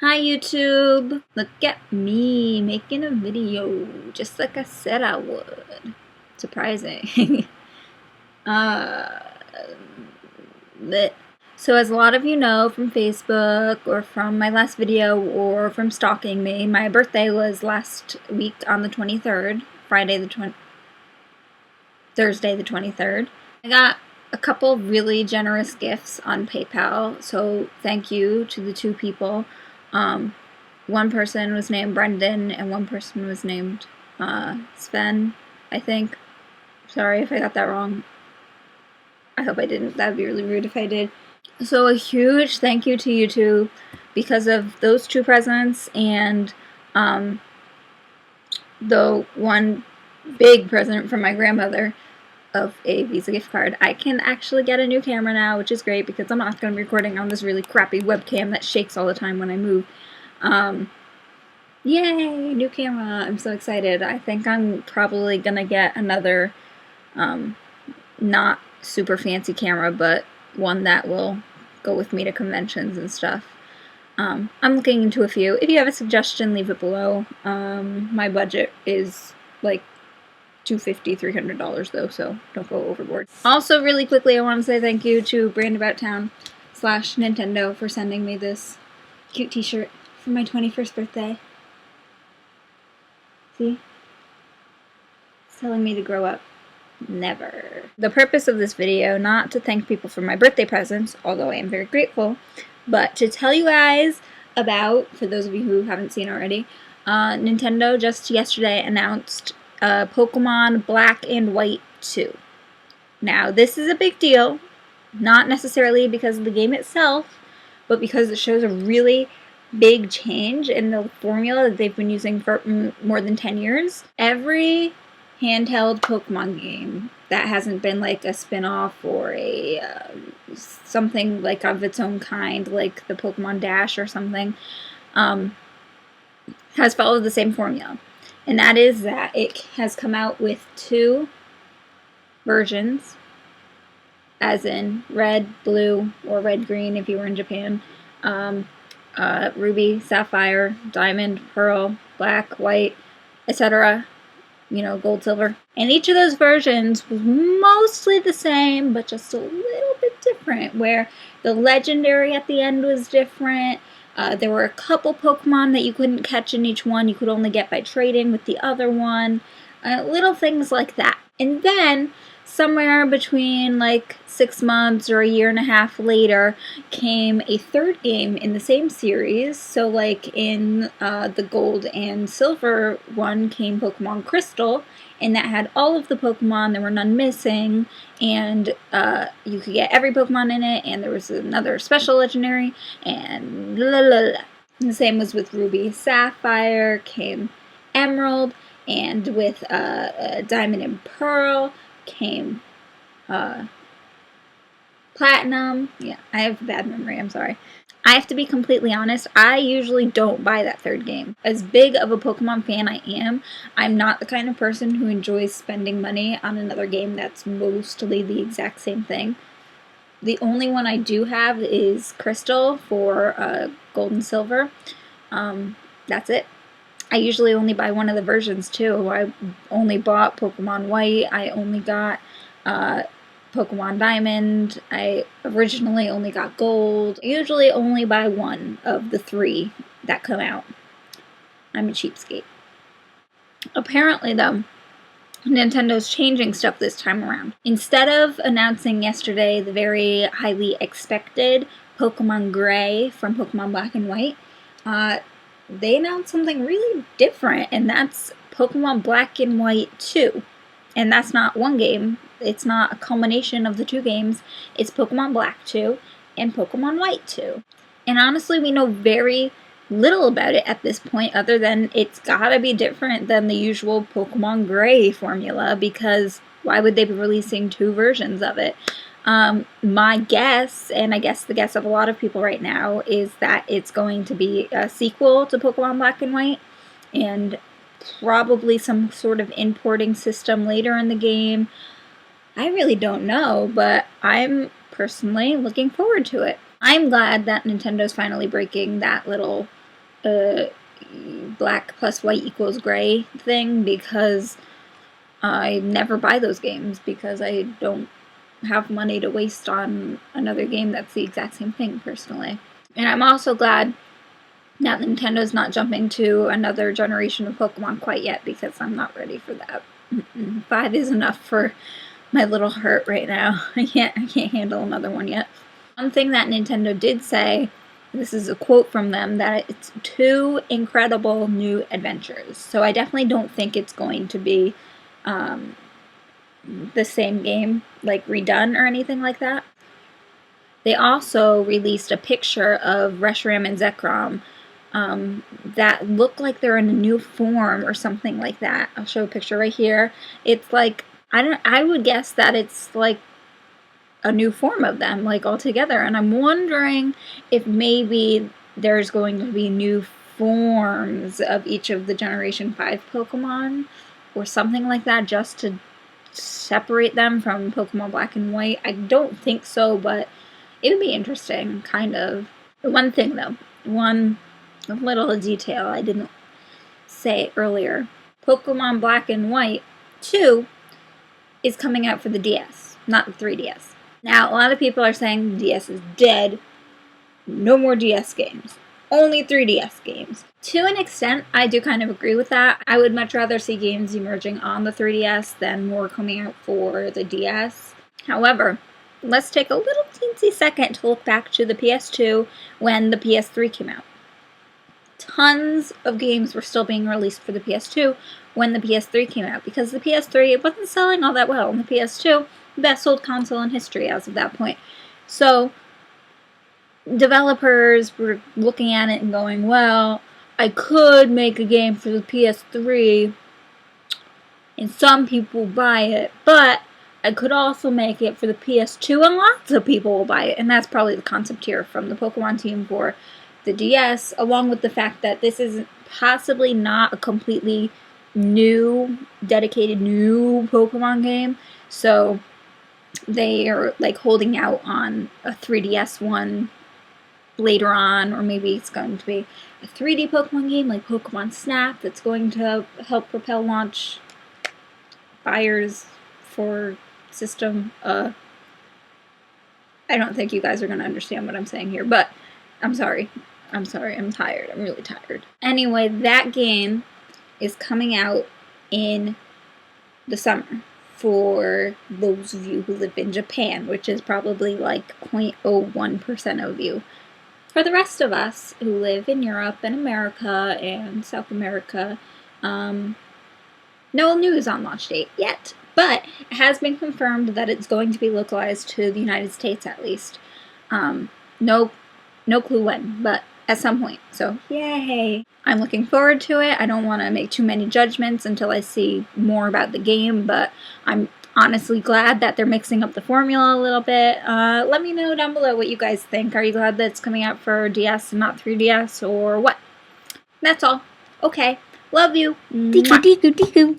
Hi YouTube! Look at me making a video, just like I said I would. Surprising. uh, so as a lot of you know from Facebook or from my last video or from stalking me, my birthday was last week on the 23rd, Thursday the 23rd. I got a couple really generous gifts on PayPal, so thank you to the two people. One person was named Brendon and one person was named Sven, I think. Sorry if I got that wrong. I hope I didn't. That would be really rude if I did. So a huge thank you to you two because of those two presents and the one big present from my grandmother of a Visa gift card. I can actually get a new camera now, which is great because I'm not going to be recording on this really crappy webcam that shakes all the time when I move. Yay! New camera! I'm so excited. I think I'm probably going to get another not super fancy camera, but one that will go with me to conventions and stuff. I'm looking into a few. If you have a suggestion, leave it below. My budget is like $250, $300 though, so don't go overboard. Also, really quickly, I want to say thank you to BrandAboutTown/Nintendo for sending me this cute t-shirt for my 21st birthday. See? It's telling me to grow up. Never. The purpose of this video, not to thank people for my birthday presents, although I am very grateful, but to tell you guys about, for those of you who haven't seen already, Nintendo just yesterday announced Pokemon Black and White 2. Now, this is a big deal, not necessarily because of the game itself, but because it shows a really big change in the formula that they've been using for more than 10 years. Every handheld Pokemon game that hasn't been like a spin-off or a something like of its own kind, like the Pokemon Dash or something, has followed the same formula. And that is that it has come out with two versions, as in red, blue, or red-green if you were in Japan, ruby, sapphire, diamond, pearl, black, white, etc., you know, gold, silver. And each of those versions was mostly the same, but just a little bit different, where the legendary at the end was different. There were a couple Pokemon that you couldn't catch in each one. You could only get by trading with the other one. Little things like that. And then, somewhere between like 6 months or a year and a half later, came a third game in the same series. So like in the gold and silver one came Pokemon Crystal, and that had all of the Pokemon. There were none missing, and you could get every Pokemon in it, and there was another special legendary, and la la la. And the same was with Ruby. Sapphire came Emerald, and with Diamond and Pearl came Platinum. Yeah, I have a bad memory, I'm sorry. I have to be completely honest, I usually don't buy that third game. As big of a Pokemon fan I am, I'm not the kind of person who enjoys spending money on another game that's mostly the exact same thing. The only one I do have is Crystal for Gold and Silver. That's it. I usually only buy one of the versions too. I only bought Pokemon White. I only got Pokemon Diamond. I originally only got Gold. I usually only buy one of the three that come out. I'm a cheapskate. Apparently though, Nintendo's changing stuff this time around. Instead of announcing yesterday the very highly expected Pokemon Gray from Pokemon Black and White, they announced something really different, and that's Pokemon Black and White 2. And that's not one game. It's not a culmination of the two games. It's Pokemon Black 2 and Pokemon White 2. And honestly, we know very little about it at this point, other than it's gotta be different than the usual Pokemon Gray formula, because why would they be releasing two versions of it? My guess, and I guess the guess of a lot of people right now, is that it's going to be a sequel to Pokemon Black and White, and probably some sort of importing system later in the game. I really don't know, but I'm personally looking forward to it. I'm glad that Nintendo's finally breaking that little black plus white equals gray thing, because I never buy those games because I don't have money to waste on another game that's the exact same thing, personally. And I'm also glad that Nintendo's not jumping to another generation of Pokemon quite yet, because I'm not ready for that. 5 is enough for my little heart right now. I can't handle another one yet. One thing that Nintendo did say, this is a quote from them, that it's 2 incredible new adventures. So I definitely don't think it's going to be the same game, like redone or anything like that. They also released a picture of Reshiram and Zekrom that look like they're in a new form or something like that. I'll show a picture right here. It's like, I would guess that it's like a new form of them, like all together. And I'm wondering if maybe there's going to be new forms of each of the Generation 5 Pokemon or something like that, just to separate them from Pokemon Black and White. I don't think so, but it would be interesting, kind of. One thing though, one little detail I didn't say earlier. Pokemon Black and White 2 is coming out for the DS, not the 3DS. Now, a lot of people are saying the DS is dead. No more DS games. Only 3DS games. To an extent, I do kind of agree with that. I would much rather see games emerging on the 3DS than more coming out for the DS. However, let's take a little teensy second to look back to the PS2 when the PS3 came out. Tons of games were still being released for the PS2 when the PS3 came out, because the PS3 wasn't selling all that well, and the PS2, the best sold console in history as of that point. So developers were looking at it and going, well, I could make a game for the PS3 and some people buy it, but I could also make it for the PS2 and lots of people will buy it. And that's probably the concept here from the Pokemon team for the DS, along with the fact that this is possibly not a completely new, dedicated new Pokemon game. So they are like holding out on a 3DS one later on, or maybe it's going to be a 3D Pokemon game like Pokemon Snap that's going to help propel launch buyers for system. I don't think you guys are going to understand what I'm saying here, but I'm sorry. I'm tired. I'm really tired. Anyway, that game is coming out in the summer for those of you who live in Japan, which is probably like 0.01% of you. For the rest of us who live in Europe and America and South America, no news on launch date yet, but it has been confirmed that it's going to be localized to the United States at least. No clue when, but at some point. So, yay! I'm looking forward to it. I don't want to make too many judgments until I see more about the game, but I'm honestly glad that they're mixing up the formula a little bit. Let me know down below what you guys think. Are you glad that it's coming out for DS and not 3DS, or what? That's all. Okay. Love you. Tiku tiku tiku.